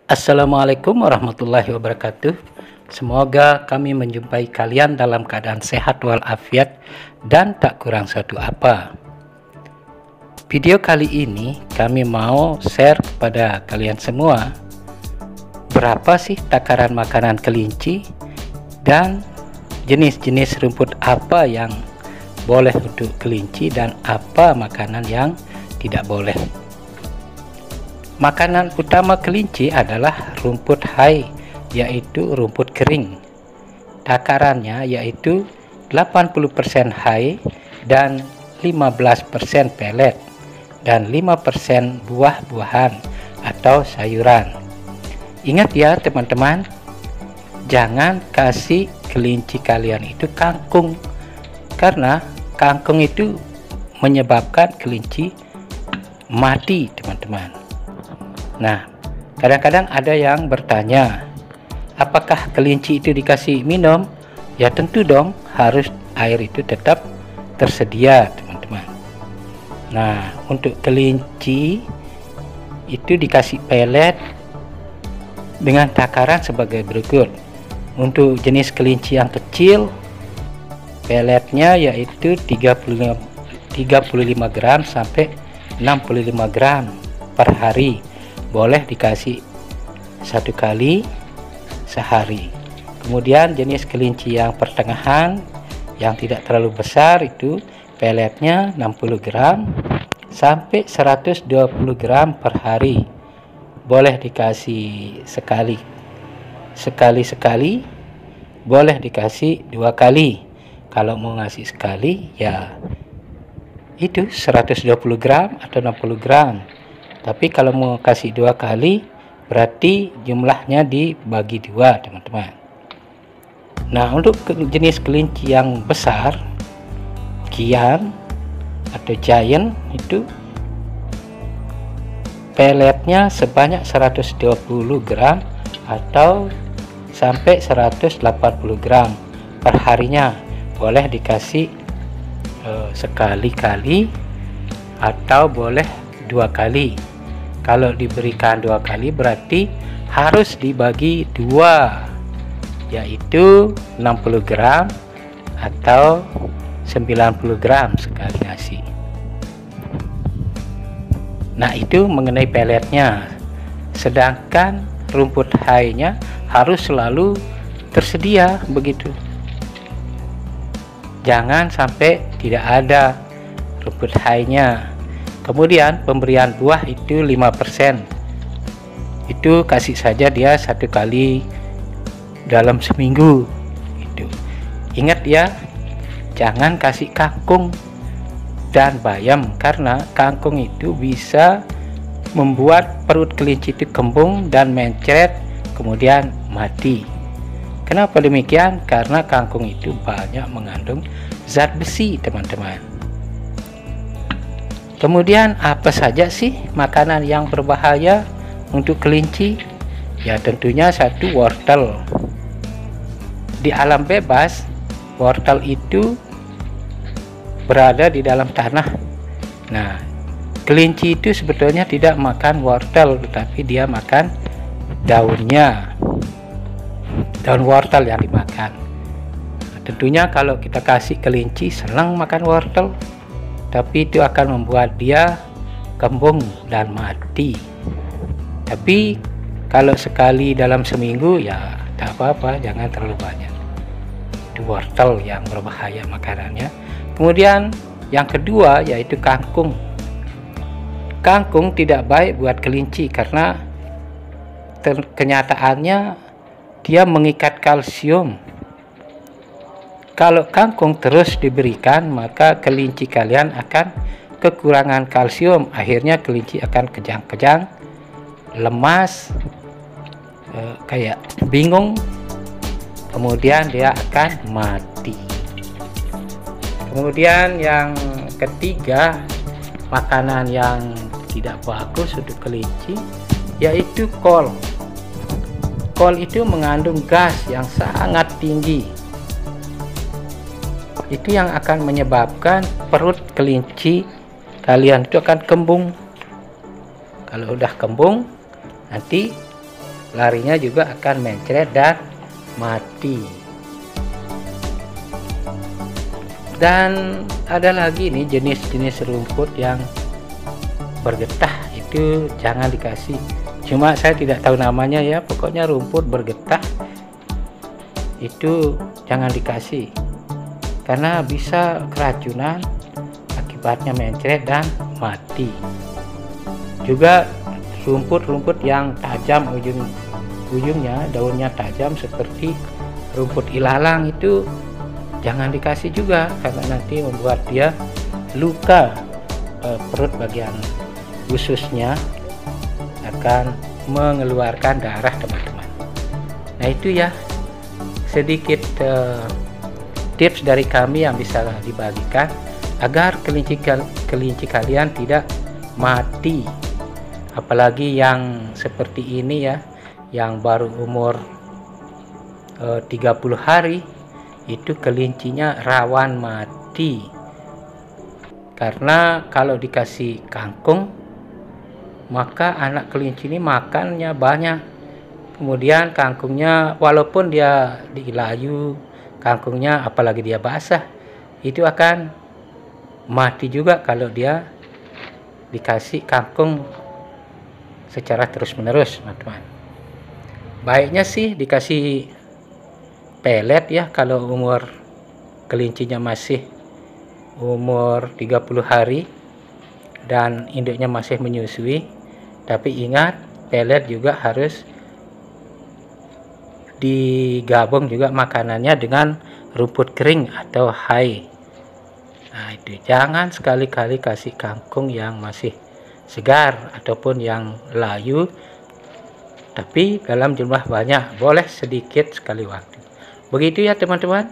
Assalamualaikum warahmatullahi wabarakatuh. Semoga kami menjumpai kalian dalam keadaan sehat walafiat dan tak kurang suatu apa. Video kali ini kami mau share kepada kalian semua berapa sih takaran makanan kelinci dan jenis-jenis rumput apa yang boleh untuk kelinci dan apa makanan yang tidak boleh. Makanan utama kelinci adalah rumput hai, yaitu rumput kering. Takarannya yaitu 80% hai dan 15% pelet dan 5% buah-buahan atau sayuran. Ingat ya teman-teman, jangan kasih kelinci kalian itu kangkung, karena kangkung itu menyebabkan kelinci mati teman-teman. Nah, kadang-kadang ada yang bertanya, apakah kelinci itu dikasih minum? Ya tentu dong, harus air itu tetap tersedia teman-teman. Nah, untuk kelinci itu dikasih pelet dengan takaran sebagai berikut. Untuk jenis kelinci yang kecil, peletnya yaitu 35 gram sampai 65 gram per hari. Boleh dikasih 1 kali sehari. Kemudian jenis kelinci yang pertengahan yang tidak terlalu besar itu peletnya 60 gram sampai 120 gram per hari. Boleh dikasih sekali, boleh dikasih 2 kali. Kalau mau ngasih sekali ya itu 120 gram atau 60 gram. Tapi kalau mau kasih 2 kali, berarti jumlahnya dibagi 2 teman-teman. Nah, untuk jenis kelinci yang besar, giant atau giant, itu peletnya sebanyak 120 gram atau sampai 180 gram per harinya. Boleh dikasih sekali-kali atau boleh 2 kali. Kalau diberikan 2 kali berarti harus dibagi 2, yaitu 60 gram atau 90 gram sekali nasi. Nah, itu mengenai peletnya. Sedangkan rumput hai-nya harus selalu tersedia begitu. Jangan sampai tidak ada rumput hai-nya. Kemudian pemberian buah itu 5%. Itu kasih saja dia 1 kali dalam seminggu. Itu. Ingat ya, jangan kasih kangkung dan bayam, karena kangkung itu bisa membuat perut kelinci itu kembung dan mencret, kemudian mati. Kenapa demikian? Karena kangkung itu banyak mengandung zat besi teman-teman. Kemudian apa saja sih makanan yang berbahaya untuk kelinci? Ya tentunya 1, wortel. Di alam bebas, wortel itu berada di dalam tanah. Nah, kelinci itu sebetulnya tidak makan wortel, tetapi dia makan daunnya. Daun wortel yang dimakan. Nah, tentunya kalau kita kasih kelinci senang makan wortel, tapi itu akan membuat dia kembung dan mati. Tapi kalau sekali dalam seminggu ya tak apa-apa, jangan terlalu banyak. Itu wortel yang berbahaya makanannya. Kemudian yang kedua yaitu kangkung. Kangkung tidak baik buat kelinci karena kenyataannya dia mengikat kalsium. Kalau kangkung terus diberikan, maka kelinci kalian akan kekurangan kalsium. Akhirnya kelinci akan kejang-kejang, lemas, kayak bingung, kemudian dia akan mati. Kemudian yang ketiga, makanan yang tidak bagus untuk kelinci yaitu kol. Kol itu mengandung gas yang sangat tinggi. Itu yang akan menyebabkan perut kelinci kalian itu akan kembung. Kalau udah kembung, nanti larinya juga akan mencret dan mati. Dan ada lagi nih jenis-jenis rumput yang bergetah, itu jangan dikasih. Cuma saya tidak tahu namanya ya, pokoknya rumput bergetah itu jangan dikasih karena bisa keracunan, akibatnya mencret dan mati. Juga rumput-rumput yang tajam ujungnya, daunnya tajam seperti rumput ilalang itu jangan dikasih juga karena nanti membuat dia luka perut bagian ususnya, akan mengeluarkan darah teman-teman. Nah itu ya sedikit tips dari kami yang bisa dibagikan agar kelinci kalian tidak mati, apalagi yang seperti ini ya, yang baru umur 30 hari, itu kelincinya rawan mati karena kalau dikasih kangkung maka anak kelinci ini makannya banyak, kemudian kangkungnya walaupun dia dilayu kangkungnya, apalagi dia basah, itu akan mati juga kalau dia dikasih kangkung secara terus-menerus teman-teman. Baiknya sih dikasih pelet ya kalau umur kelincinya masih umur 30 hari dan induknya masih menyusui. Tapi ingat, pelet juga harus digabung juga makanannya dengan rumput kering atau hay. Nah itu jangan sekali-kali kasih kangkung yang masih segar ataupun yang layu, tapi dalam jumlah banyak, boleh sedikit sekali waktu. Begitu ya teman-teman.